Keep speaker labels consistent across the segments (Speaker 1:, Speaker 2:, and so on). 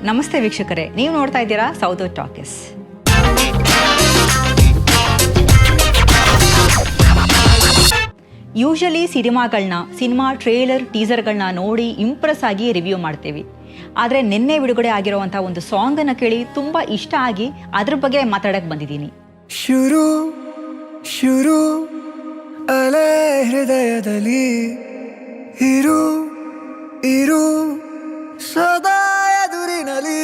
Speaker 1: ನಮಸ್ತೆ ವೀಕ್ಷಕರೇ, ನೀವು ನೋಡ್ತಾ ಇದ್ದೀರಾ south talkies. Usually cinema trailer ಟೀಸರ್ಗಳನ್ನ ನೋಡಿ ಇಂಪ್ರೆಸ್ ಆಗಿ ರಿವ್ಯೂ ಮಾಡ್ತೀವಿ. ಆದರೆ ನಿನ್ನೆ ಬಿಡುಗಡೆ ಆಗಿರುವಂಥ ಒಂದು ಸಾಂಗನ್ನು ಕೇಳಿ ತುಂಬ ಇಷ್ಟ ಆಗಿ ಅದ್ರ ಬಗ್ಗೆ ಮಾತಾಡಕ್ಕೆ ಬಂದಿದ್ದೀನಿ.
Speaker 2: ಶುರು ಶುರು ಅಲೆ ಹೃದಯದಲ್ಲಿ ಇರು ಇರು ಸದಾ ಎದುರಿನಲ್ಲಿ.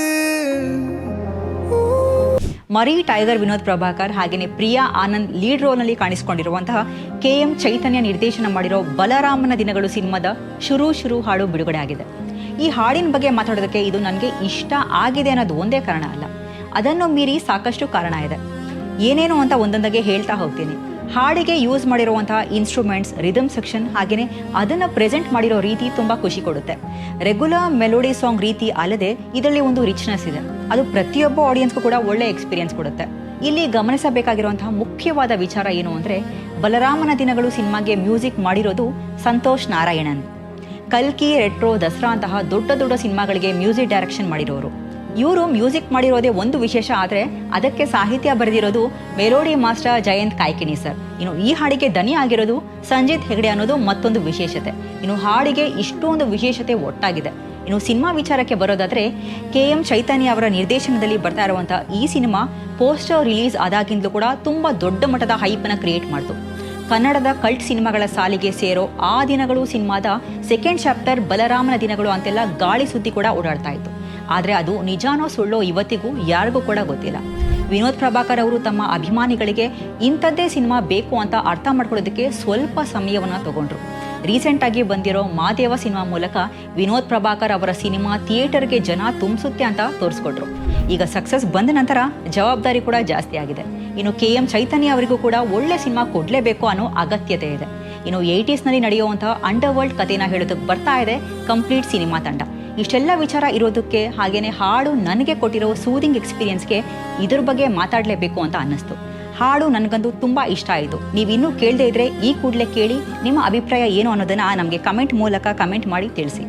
Speaker 1: ಮರಿ ಟೈಗರ್ ವಿನೋದ್ ಪ್ರಭಾಕರ್ ಹಾಗೆಯೇ ಪ್ರಿಯಾ ಆನಂದ್ ಲೀಡ್ ರೋಲ್ನಲ್ಲಿ ಕಾಣಿಸಿಕೊಂಡಿರುವಂತಹ KM ಚೈತನ್ಯ ನಿರ್ದೇಶನ ಮಾಡಿರೋ ಬಲರಾಮನ ದಿನಗಳು ಸಿನಿಮಾದ ಶುರು ಹಾಡು ಬಿಡುಗಡೆ ಆಗಿದೆ. ಈ ಹಾಡಿನ ಬಗ್ಗೆ ಮಾತಾಡೋದಕ್ಕೆ ಇದು ನನಗೆ ಇಷ್ಟ ಆಗಿದೆ ಅನ್ನೋದು ಒಂದೇ ಕಾರಣ ಅಲ್ಲ, ಅದನ್ನು ಮೀರಿ ಸಾಕಷ್ಟು ಕಾರಣ ಇದೆ. ಏನೇನು ಅಂತ ಒಂದೊಂದಾಗೆ ಹೇಳ್ತಾ ಹೋಗ್ತೀನಿ. ಹಾಡಿಗೆ ಯೂಸ್ ಮಾಡಿರುವಂತಹ ಇನ್ಸ್ಟ್ರೂಮೆಂಟ್ಸ್, ರಿದಮ್ ಸೆಕ್ಷನ್ ಹಾಗೆಯೇ ಅದನ್ನು ಪ್ರೆಸೆಂಟ್ ಮಾಡಿರೋ ರೀತಿ ತುಂಬ ಖುಷಿ ಕೊಡುತ್ತೆ. ರೆಗ್ಯುಲರ್ ಮೆಲೋಡಿ ಸಾಂಗ್ ರೀತಿ ಅಲ್ಲದೆ ಇದರಲ್ಲಿ ಒಂದು ರಿಚ್ನೆಸ್ ಇದೆ. ಅದು ಪ್ರತಿಯೊಬ್ಬ ಆಡಿಯನ್ಸ್ಗೂ ಕೂಡ ಒಳ್ಳೆ ಎಕ್ಸ್ಪೀರಿಯನ್ಸ್ ಕೊಡುತ್ತೆ. ಇಲ್ಲಿ ಗಮನಿಸಬೇಕಾಗಿರುವಂತಹ ಮುಖ್ಯವಾದ ವಿಚಾರ ಏನು ಅಂದರೆ, ಬಲರಾಮನ ದಿನಗಳು ಸಿನಿಮಾಗೆ ಮ್ಯೂಸಿಕ್ ಮಾಡಿರೋದು ಸಂತೋಷ್ ನಾರಾಯಣನ್. ಕಲ್ಕಿ, ರೆಟ್ರೋ, ದಸರಾ ಅಂತಹ ದೊಡ್ಡ ಸಿನಿಮಾಗಳಿಗೆ ಮ್ಯೂಸಿಕ್ ಡೈರೆಕ್ಷನ್ ಮಾಡಿರೋರು. ಇವರು ಮ್ಯೂಸಿಕ್ ಮಾಡಿರೋದೇ ಒಂದು ವಿಶೇಷ, ಆದರೆ ಅದಕ್ಕೆ ಸಾಹಿತ್ಯ ಬರೆದಿರೋದು melody master Jayant Kaikini sir. ಇನ್ನು ಈ ಹಾಡಿಗೆ ದನಿ ಆಗಿರೋದು ಸಂಜಿತ್ ಹೆಗ್ಡೆ ಅನ್ನೋದು ಮತ್ತೊಂದು ವಿಶೇಷತೆ. ಇನ್ನು ಹಾಡಿಗೆ ಇಷ್ಟೊಂದು ವಿಶೇಷತೆ ಒಟ್ಟಾಗಿದೆ. ಇನ್ನು ಸಿನಿಮಾ ವಿಚಾರಕ್ಕೆ ಬರೋದಾದರೆ, KM ಚೈತನ್ಯ ಅವರ ನಿರ್ದೇಶನದಲ್ಲಿ ಬರ್ತಾ ಇರುವಂಥ ಈ ಸಿನಿಮಾ ಪೋಸ್ಟರ್ ರಿಲೀಸ್ ಆದಾಗಿಂದಲೂ ಕೂಡ ತುಂಬ ದೊಡ್ಡ ಮಟ್ಟದ ಹೈಪನ್ನು ಕ್ರಿಯೇಟ್ ಮಾಡ್ತು. ಕನ್ನಡದ ಕಲ್ಟ್ ಸಿನಿಮಾಗಳ ಸಾಲಿಗೆ ಸೇರೋ ಆ ದಿನಗಳು ಸಿನಿಮಾದ ಸೆಕೆಂಡ್ ಚಾಪ್ಟರ್ ಬಲರಾಮನ ದಿನಗಳು ಅಂತೆಲ್ಲ ಗಾಳಿ ಸುದ್ದಿ ಕೂಡ ಓಡಾಡ್ತಾ ಇತ್ತು. ಆದರೆ ಅದು ನಿಜಾನೋ ಸುಳ್ಳೋ ಇವತ್ತಿಗೂ ಯಾರಿಗೂ ಕೂಡ ಗೊತ್ತಿಲ್ಲ. ವಿನೋದ್ ಪ್ರಭಾಕರ್ ಅವರು ತಮ್ಮ ಅಭಿಮಾನಿಗಳಿಗೆ ಇಂಥದ್ದೇ ಸಿನಿಮಾ ಬೇಕು ಅಂತ ಅರ್ಥ ಮಾಡ್ಕೊಳ್ಳೋದಕ್ಕೆ ಸ್ವಲ್ಪ ಸಮಯವನ್ನು ತಗೊಂಡ್ರು. ರೀಸೆಂಟಾಗಿ ಬಂದಿರೋ ಮಾದೇವ ಸಿನಿಮಾ ಮೂಲಕ ವಿನೋದ್ ಪ್ರಭಾಕರ್ ಅವರ ಸಿನಿಮಾ ಥಿಯೇಟರ್ಗೆ ಜನ ತುಂಬಿಸುತ್ತೆ ಅಂತ ತೋರಿಸ್ಕೊಟ್ರು. ಈಗ ಸಕ್ಸಸ್ ಬಂದ ನಂತರ ಜವಾಬ್ದಾರಿ ಕೂಡ ಜಾಸ್ತಿ ಆಗಿದೆ. ಇನ್ನು KM ಚೈತನ್ಯ ಅವರಿಗೂ ಕೂಡ ಒಳ್ಳೆ ಸಿನಿಮಾ ಕೊಡಲೇಬೇಕು ಅನ್ನೋ ಅಗತ್ಯತೆ ಇದೆ. ಇನ್ನು 80ಸ್ನಲ್ಲಿ ನಡೆಯುವಂತಹ ಅಂಡರ್ ವರ್ಲ್ಡ್ ಕಥೆನ ಹೇಳೋದಕ್ಕೆ ಬರ್ತಾ ಇದೆ ಕಂಪ್ಲೀಟ್ ಸಿನಿಮಾ ತಂಡ. ಇಷ್ಟೆಲ್ಲ ವಿಚಾರ ಇರೋದಕ್ಕೆ ಹಾಗೇನೆ ಹಾಡು ನನಗೆ ಕೊಟ್ಟಿರೋ ಸೂದಿಂಗ್ ಎಕ್ಸ್ಪೀರಿಯನ್ಸ್ಗೆ ಇದ್ರ ಬಗ್ಗೆ ಮಾತಾಡಲೇಬೇಕು ಅಂತ ಅನ್ನಿಸ್ತು. ಹಾಡು ನನಗಂತೂ ತುಂಬ ಇಷ್ಟ ಆಯಿತು. ನೀವು ಇನ್ನೂ ಕೇಳದೇ ಇದ್ರೆ ಈ ಕೂಡಲೇ ಕೇಳಿ ನಿಮ್ಮ ಅಭಿಪ್ರಾಯ ಏನು ಅನ್ನೋದನ್ನು ನಮಗೆ ಕಮೆಂಟ್ ಮೂಲಕ ಕಮೆಂಟ್ ಮಾಡಿ ತಿಳಿಸಿ.